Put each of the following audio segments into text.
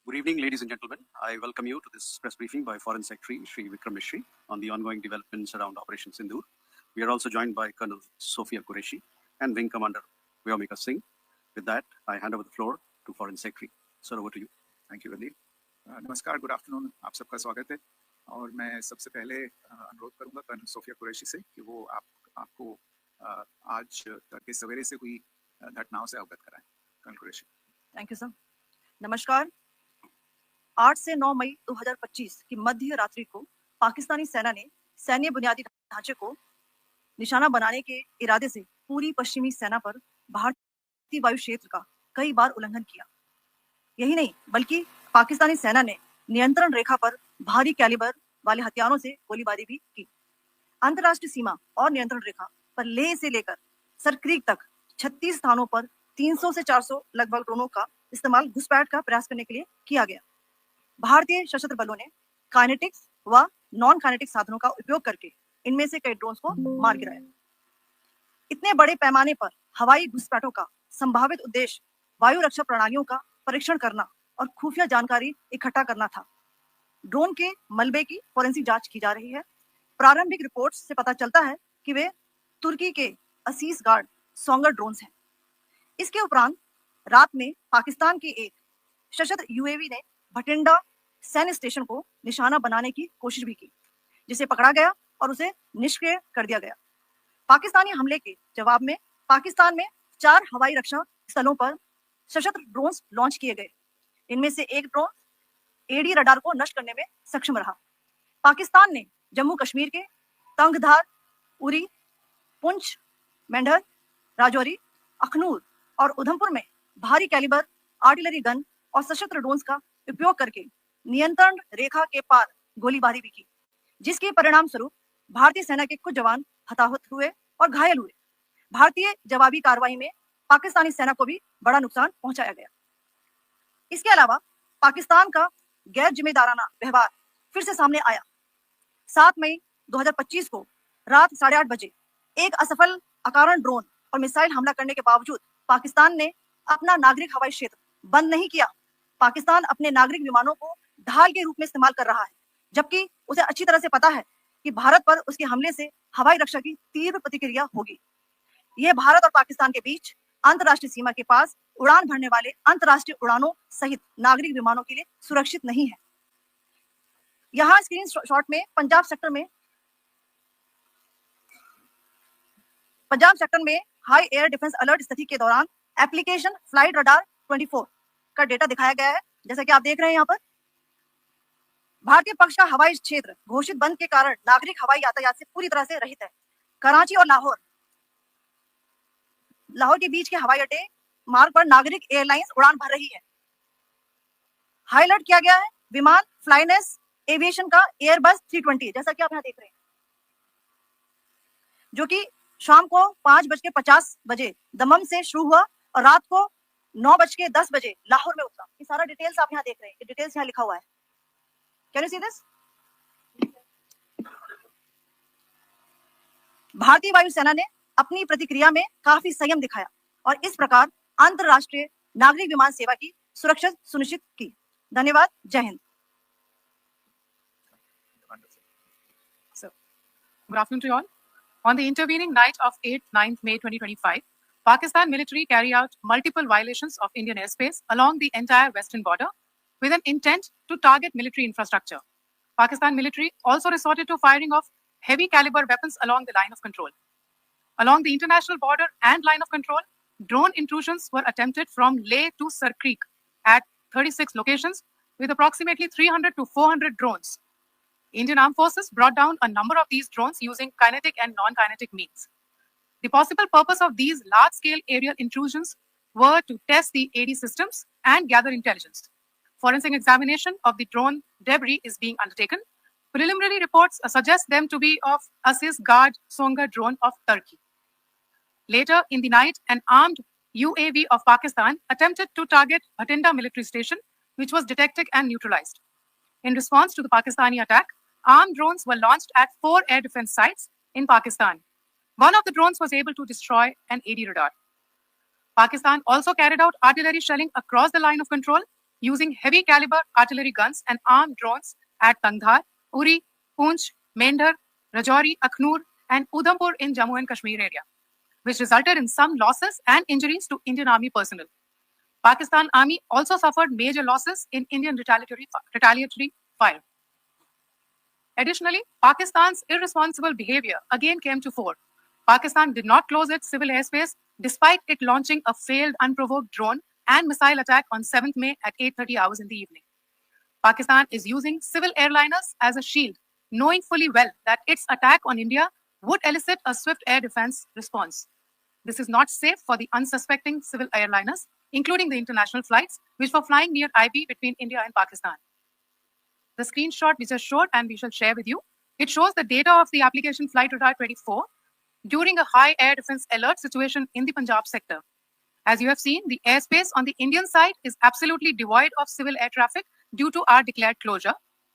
Good evening, ladies and gentlemen. I welcome you to this press briefing by Foreign Secretary Shri Vikram Mishri on the ongoing developments around Operation Sindoor. We are also joined by Colonel Sophia Qureshi and Wing Commander Vyomika Singh. With that, I hand over the floor to Foreign Secretary. Sir, over to you. Thank you, Wendy. नमस्कार, good afternoon, आप सबका स्वागत है। और मैं सबसे पहले अनुरोध करूंगा कर्नल सोफिया कुरैशी से कि वो आपको आज तड़के सवेरे से हुई घटनाओं से अवगत कराएं। Colonel Qureshi. Thank you sir. नमस्कार। 8 से 9 मई 2025 की मध्य रात्रि को पाकिस्तानी सेना ने सैन्य बुनियादी ढांचे को निशाना बनाने के इरादे से पूरी पश्चिमी सेना पर भारतीय वायु क्षेत्र का कई बार उल्लंघन किया। यही नहीं बल्कि पाकिस्तानी सेना ने नियंत्रण रेखा पर भारी कैलिबर वाले हथियारों से गोलीबारी भी की। अंतर्राष्ट्रीय सीमा और नियंत्रण रेखा पर लेह से लेकर सरक्रीक तक 36 स्थानों पर 300 से 400 लगभग ड्रोनों का इस्तेमाल घुसपैठ का प्रयास करने के लिए किया गया। भारतीय सशस्त्र बलों ने काइनेटिक्स व नॉन काइनेटिक साधनों का उपयोग करके इनमें से कई ड्रोन्स को मार गिराया। इतने बड़े पैमाने पर हवाई घुसपैठों का संभावित उद्देश्य वायु रक्षा प्रणालियों का परीक्षण करना और खुफिया जानकारी इकट्ठा करना था। ड्रोन के मलबे की फोरेंसिक जांच की जा रही है। प्रारंभिक रिपोर्ट्स से पता चलता है कि वे तुर्की के असीस गार्ड सोंगर ड्रोन्स हैं। इसके उपरांत रात में पाकिस्तान के एक सशस्त्र यूएवी ने भटिंडा सैन्य स्टेशन को निशाना बनाने की कोशिश भी की, जिसे पकड़ा गया और उसे निष्क्रिय कर दिया गया। पाकिस्तानी हमले के जवाब में पाकिस्तान में 4 हवाई रक्षा स्थलों पर सशस्त्र ड्रोन्स लॉन्च किए गए। इनमें से एक ड्रोन एडी रडार को नष्ट करने में सक्षम रहा। पाकिस्तान ने जम्मू कश्मीर के तंगधार, उरी, पुंछ, मेंढर, राजौरी, अखनूर और उधमपुर में भारी कैलिबर आर्टिलरी गन और सशस्त्र ड्रोन्स का उपयोग करके नियंत्रण रेखा के पार गोलीबारी भी की, जिसके परिणाम स्वरूप भारतीय सेना के कुछ जवान हताहत हुए और घायल हुए। भारतीय जवाबी कार्रवाई में पाकिस्तानी सेना को भी बड़ा नुकसान पहुंचाया गया। इसके अलावा पाकिस्तान का गैर जिम्मेदाराना व्यवहार फिर से सामने आया। 7 मई 2025 को रात 8:30 बजे एक असफल अकारण ड्रोन और मिसाइल हमला करने के बावजूद पाकिस्तान ने अपना नागरिक हवाई क्षेत्र बंद नहीं किया। पाकिस्तान अपने नागरिक विमानों को ढाल के रूप में इस्तेमाल कर रहा है, जबकि उसे अच्छी तरह से पता है कि भारत पर उसके हमले से हवाई रक्षा की तीव्र प्रतिक्रिया होगी। यह भारत और पाकिस्तान के बीच अंतर्राष्ट्रीय सीमा के पास उड़ान भरने वाले अंतर्राष्ट्रीय उड़ानों सहित नागरिक विमानों के लिए सुरक्षित नहीं है। यहाँ स्क्रीन शॉट में पंजाब सेक्टर में हाई एयर डिफेंस अलर्ट स्थिति के दौरान एप्लीकेशन फ्लाइट रडार 24 का डेटा दिखाया गया है। जैसा कि आप देख रहे हैं यहाँ पर भारतीय पक्ष का हवाई क्षेत्र घोषित बंद के कारण नागरिक हवाई यातायात से पूरी तरह से रहित है। कराची और लाहौर के बीच के हवाई अड्डे मार्ग पर नागरिक एयरलाइंस उड़ान भर रही है। हाई अलर्ट किया गया है विमान फ्लाइनेस एविएशन का एयरबस 320, जैसा कि आप यहाँ देख रहे हैं, जो कि शाम को 5:50 बजे दमम से शुरू हुआ और रात को 9:10 बजे लाहौर में उतरा। ये सारा डिटेल्स आप यहाँ देख रहे हैं, ये डिटेल्स यहाँ लिखा हुआ है। Can you see this? भारतीय वायुसेना ने अपनी प्रतिक्रिया में काफी संयम दिखाया और इस प्रकार अंतरराष्ट्रीय नागरिक विमान सेवा की सुरक्षा सुनिश्चित की। धन्यवाद। जय Hind. Good afternoon to you all. On the intervening night of 8-9 May 2025, Pakistan military carried out multiple violations of Indian airspace along the entire western border with an intent to target military infrastructure. Pakistan military also resorted to firing of heavy caliber weapons along the line of control. Along the international border and line of control, drone intrusions were attempted from Leh to Sarkreek at 36 locations with approximately 300 to 400 drones. Indian Armed Forces brought down a number of these drones using kinetic and non-kinetic means. The possible purpose of these large-scale aerial intrusions were to test the AD systems and gather intelligence. Forensic examination of the drone debris is being undertaken. Preliminary reports suggest them to be of Aziz Guard Songa drone of Turkey. Later in the night, an armed UAV of Pakistan attempted to target Bhatinda military station, which was detected and neutralized. In response to the Pakistani attack, armed drones were launched at 4 air defense sites in Pakistan. One of the drones was able to destroy an AD radar. Pakistan also carried out artillery shelling across the line of control using heavy caliber artillery guns and armed drones at Tangdhar, Uri, Poonch, Mendhar, Rajouri, Akhnur, and Udhampur in Jammu and Kashmir area, which resulted in some losses and injuries to Indian Army personnel. Pakistan Army also suffered major losses in Indian retaliatory fire. Additionally, Pakistan's irresponsible behavior again came to fore. Pakistan did not close its civil airspace despite it launching a failed unprovoked drone and missile attack on 7th May at 8:30 hours in the evening. Pakistan is using civil airliners as a shield, knowing fully well that its attack on India would elicit a swift air defense response. This is not safe for the unsuspecting civil airliners, including the international flights, which were flying near IB between India and Pakistan. The screenshot we just showed and we shall share with you, it shows the data of the application Flight Radar 24 during a high air defense alert situation in the Punjab sector. As you have seen, the airspace on the Indian side is absolutely devoid of civil air traffic due to our declared closure.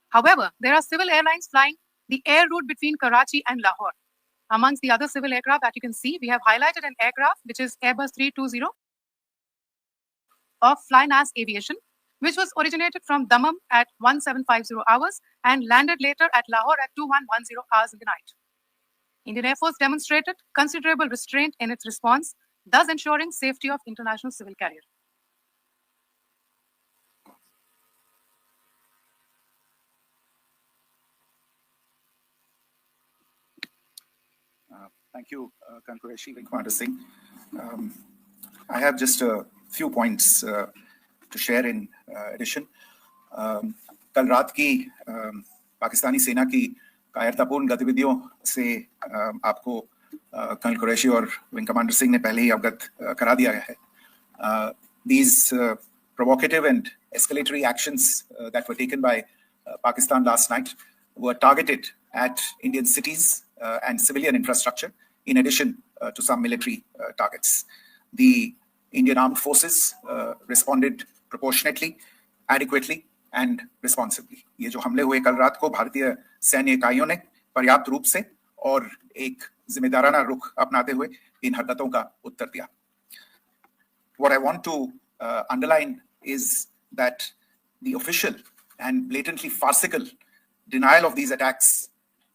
However, there are civil airlines flying the air route between Karachi and Lahore. Amongst the other civil aircraft that you can see, we have highlighted an aircraft which is Airbus 320 of Flynas Aviation, which was originated from Dammam at 1750 hours and landed later at Lahore at 2110 hours in the night. Indian Air Force demonstrated considerable restraint in its response, thus ensuring safety of international civil carrier. Thank you, Colonel Qureshi, Wing Commander Singh. I have just a few points to share in addition. कल रात की पाकिस्तानी सेना की कायरतापूर्ण गतिविधियों से आपको colonel Qureshi और विंग कमांडर सिंह ने पहले ही अवगत करा दिया है. These provocative and escalatory actions that were taken by Pakistan last night were targeted at Indian cities and civilian infrastructure, in addition to some military targets. The Indian Armed Forces responded proportionately, adequately, and responsibly. ये जो हमले हुए कल रात को भारतीय सैन्य इकाइयों ने पर्याप्त रूप से और एक जिम्मेदाराना रुख अपनाते हुए इन हरकतों का उत्तर दिया. What I want to underline is that the official and blatantly farcical denial of these attacks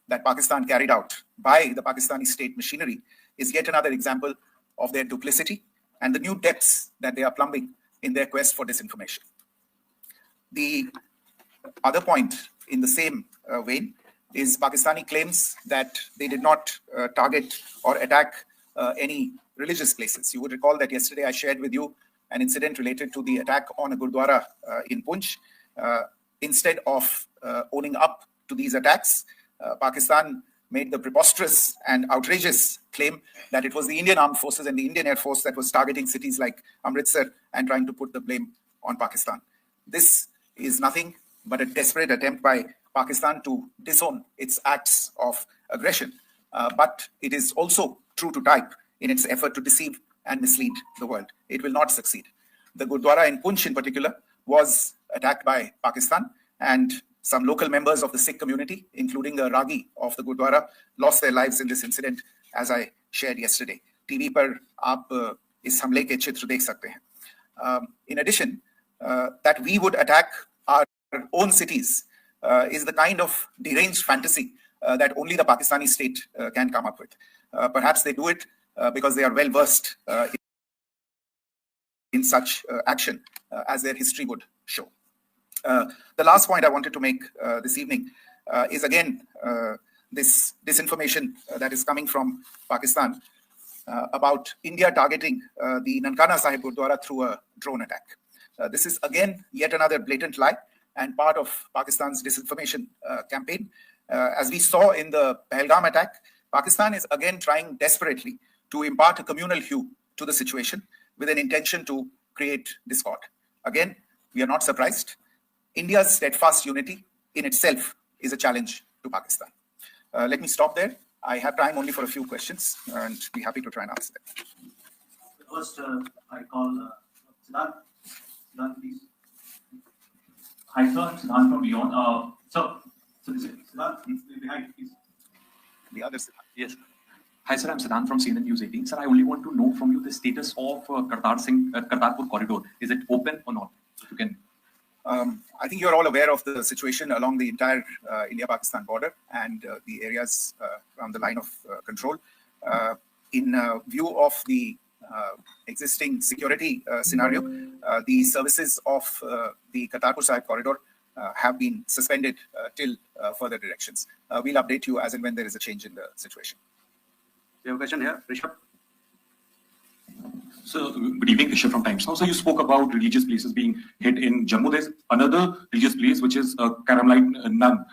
that Pakistan carried out by the Pakistani state machinery is yet another example of their duplicity and the new depths that they are plumbing in their quest for disinformation. The other point in the same vein is Pakistani claims that they did not target or attack any religious places. You would recall that yesterday I shared with you an incident related to the attack on a Gurdwara in Poonch. Instead of owning up to these attacks, Pakistan made the preposterous and outrageous claim that it was the Indian Armed Forces and the Indian Air Force that was targeting cities like Amritsar and trying to put the blame on Pakistan. This is nothing but a desperate attempt by Pakistan to disown its acts of aggression. But it is also true to type in its effort to deceive and mislead the world. It will not succeed. The Gurdwara in Poonch in particular was attacked by Pakistan, and some local members of the Sikh community, including the Ragi of the Gurdwara, lost their lives in this incident, as I shared yesterday. TV पर आप इस हमले के चित्र देख सकते हैं. In addition, that we would attack our own cities is the kind of deranged fantasy that only the Pakistani state can come up with. Perhaps they do it because they are well versed in such action, as their history would show. The last point I wanted to make this evening is again this disinformation that is coming from Pakistan about India targeting the Nankana Sahib Gurdwara through a drone attack. This is again yet another blatant lie and part of Pakistan's disinformation campaign. As we saw in the Pahalgam attack, Pakistan is again trying desperately to impart a communal hue to the situation with an intention to create discord. Again, we are not surprised. India's steadfast unity in itself is a challenge to Pakistan. Let me stop there. I have time only for a few questions and be happy to try and answer them. First, I call Siddharth. Siddharth, please. Hi, sir. I'm Siddharth from Beyond. So this is Siddharth, behind, please. The other Siddharth. yes. Hi, sir. I'm Siddharth from CNN News 18. Sir, I only want to know from you the status of Kartarpur corridor. Is it open or not? If you can I think you're all aware of the situation along the entire India-Pakistan border and the areas around the line of control. In view of the existing security scenario, the services of the Kartarpur Sahib corridor have been suspended till further directions. We'll update you as and when there is a change in the situation. We have a question here, Rishabh. So, good evening, Rishabh from Times Now. So, you spoke about religious places being hit in Jammu. There's another religious place, which is a Carmelite nun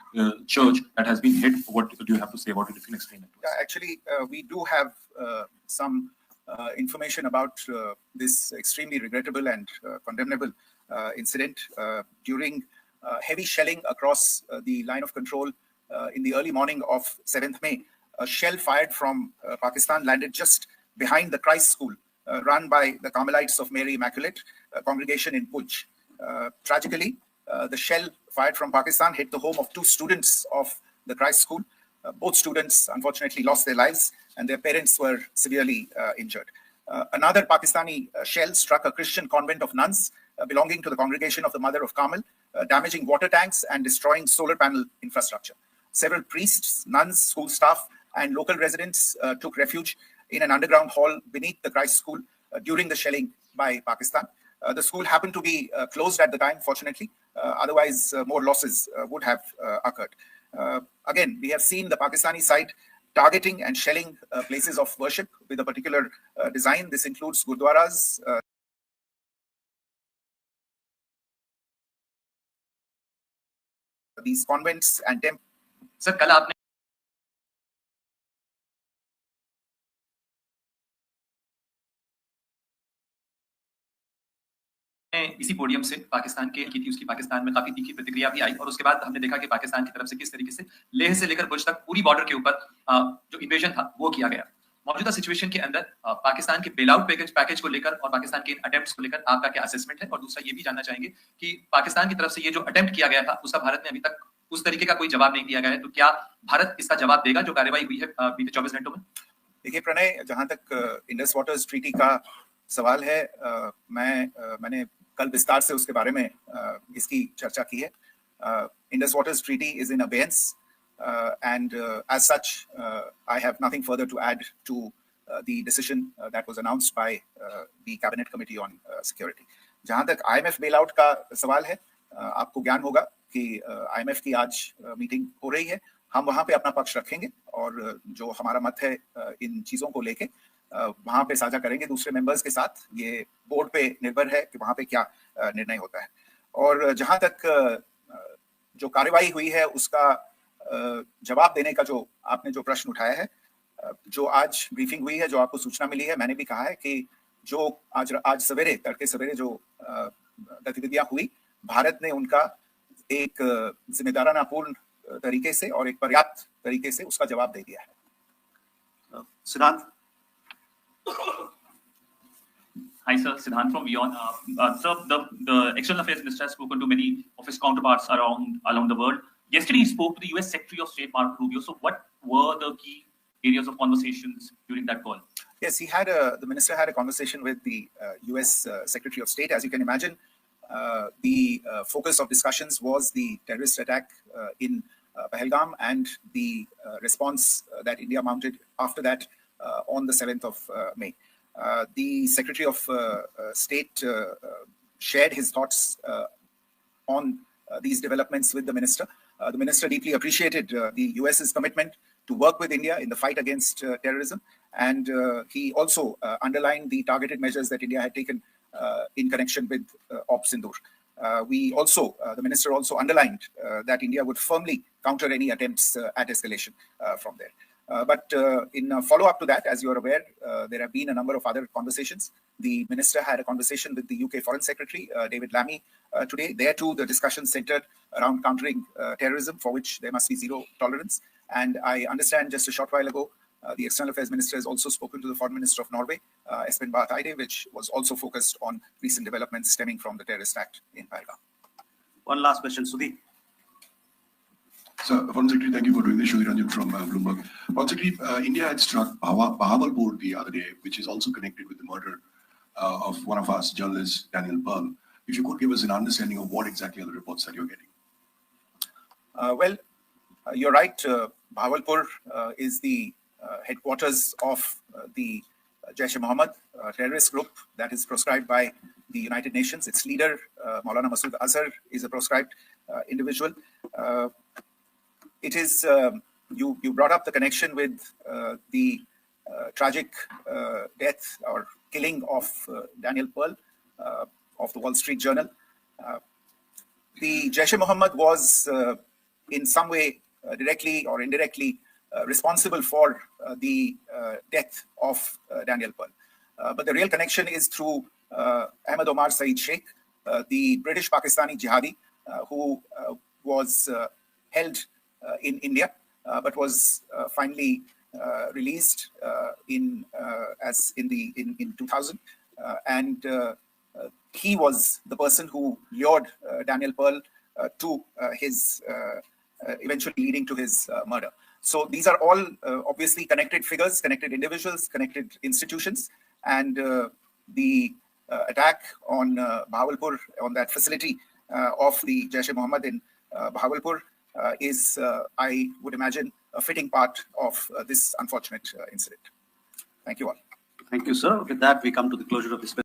church that has been hit. What do you have to say about it, if you can explain it to us? Yeah, actually, we do have some information about this extremely regrettable and condemnable incident. During heavy shelling across the line of control in the early morning of 7th May, a shell fired from Pakistan landed just behind the Christ School run by the Carmelites of Mary Immaculate congregation in Puj. Tragically, the shell fired from Pakistan hit the home of 2 students of the Christ School. Both students unfortunately lost their lives and their parents were severely injured. Another Pakistani shell struck a Christian convent of nuns belonging to the Congregation of the Mother of Carmel, damaging water tanks and destroying solar panel infrastructure. Several priests, nuns, school staff, and local residents took refuge in an underground hall beneath the Christ School during the shelling by Pakistan. The school happened to be closed at the time, fortunately. Otherwise, more losses would have occurred. Again, we have seen the Pakistani side targeting and shelling places of worship with a particular design. This includes gurdwaras, these convents and temples. Sir, कल आपने इसी podium से पाकिस्तान के की थी, उसकी पाकिस्तान में काफी तीखी प्रतिक्रिया भी आई और उसके बाद हमने देखा कि पाकिस्तान की तरफ से किस तरीके से लेह से लेकर भुज तक पूरी बॉर्डर के ऊपर जो इन्वेजन था वो किया गया। मौजूदा सिचुएशन के अंदर पाकिस्तान के बेल आउट पैकेज को लेकर और पाकिस्तान के अटेम्प्ट्स को लेकर आपका क्या असेसमेंट है? और दूसरा ये भी जानना चाहेंगे कि पाकिस्तान की तरफ से ये जो अटेम्प्ट किया गया था उसका भारत ने अभी तक उस तरीके का कोई जवाब नहीं दिया गया है, तो क्या भारत इसका जवाब देगा जो कार्रवाई हुई है बीते 24 घंटों में? देखिए प्रणय, जहां तक इंडस वाटर्स ट्रीटी का सवाल है, मैंने कल विस्तार से उसके बारे में इसकी चर्चा की है। Indus waters treaty is in abeyance and as such I have nothing further to add to the decision that was announced by the cabinet committee on security. जहां तक IMF bailout का सवाल है, आपको ज्ञान होगा कि IMF की आज मीटिंग हो रही है। हम वहां पे अपना पक्ष रखेंगे और जो हमारा मत है इन चीजों को लेके वहां पे साझा करेंगे दूसरे मेंबर्स के साथ। ये बोर्ड पे निर्भर है कि वहां पे क्या निर्णय होता है। और जहां तक जो कार्रवाई हुई है उसका जवाब देने का जो आपने जो प्रश्न उठाया है, जो आज ब्रीफिंग हुई है, जो आपको सूचना मिली है, मैंने भी कहा है कि जो आज सवेरे तड़के सवेरे जो गतिविधियां हुई, भारत ने उनका एक जिम्मेदारानापूर्ण तरीके से और एक पर्याप्त तरीके से उसका जवाब दे दिया है। Siddhant. Hi, sir. Siddhant from WION. Sir, the External Affairs Minister has spoken to many of his counterparts along the world. Yesterday, he spoke to the US Secretary of State, Marco Rubio. So, what were the key areas of conversations during that call? Yes, the minister had a conversation with the US Secretary of State. As you can imagine, the focus of discussions was the terrorist attack in Pahalgam and the response that India mounted after that on the 7th of May. The Secretary of State shared his thoughts on these developments with the minister. The minister deeply appreciated the US's commitment to work with India in the fight against terrorism, and he also underlined the targeted measures that India had taken in connection with Op Sindoor. The minister also underlined that India would firmly counter any attempts at escalation from there. But in follow-up to that, as you are aware, there have been a number of other conversations. The minister had a conversation with the UK Foreign Secretary, David Lammy, today. There too, the discussion centered around countering terrorism, for which there must be zero tolerance. And I understand just a short while ago, the External Affairs Minister has also spoken to the Foreign Minister of Norway, Espen Barth Eide, which was also focused on recent developments stemming from the terrorist act in Pahalgam. One last question, Sudhi. So, Foreign Secretary, thank you for doing this. Sudhi Ranjan from Bloomberg. Foreign Secretary, India had struck Bahawalpur the other day, which is also connected with the murder of one of us, journalist Daniel Pearl. if you could give us an understanding of what exactly are the reports that you're getting. Well, you're right. Bahawalpur is the headquarters of the Jaish-e-Mohammed terrorist group that is proscribed by the United Nations. Its leader, Maulana Masood Azhar, is a proscribed individual. It is, you brought up the connection with the tragic death or killing of Daniel Pearl of the Wall Street Journal. The Jaish-e-Mohammed was in some way directly or indirectly responsible for the death of Daniel Pearl. But the real connection is through Ahmed Omar Saeed Sheikh, the British Pakistani jihadi who was held in India, but was finally released in 2000, and he was the person who lured Daniel Pearl to his eventually leading to his murder. So these are all obviously connected figures, connected individuals, connected institutions, and the attack on Bahawalpur, on that facility of the Jaish-e-Mohammed in Bahawalpur is, I would imagine, a fitting part of this unfortunate incident. Thank you all. Thank you, sir. With that, we come to the closure of this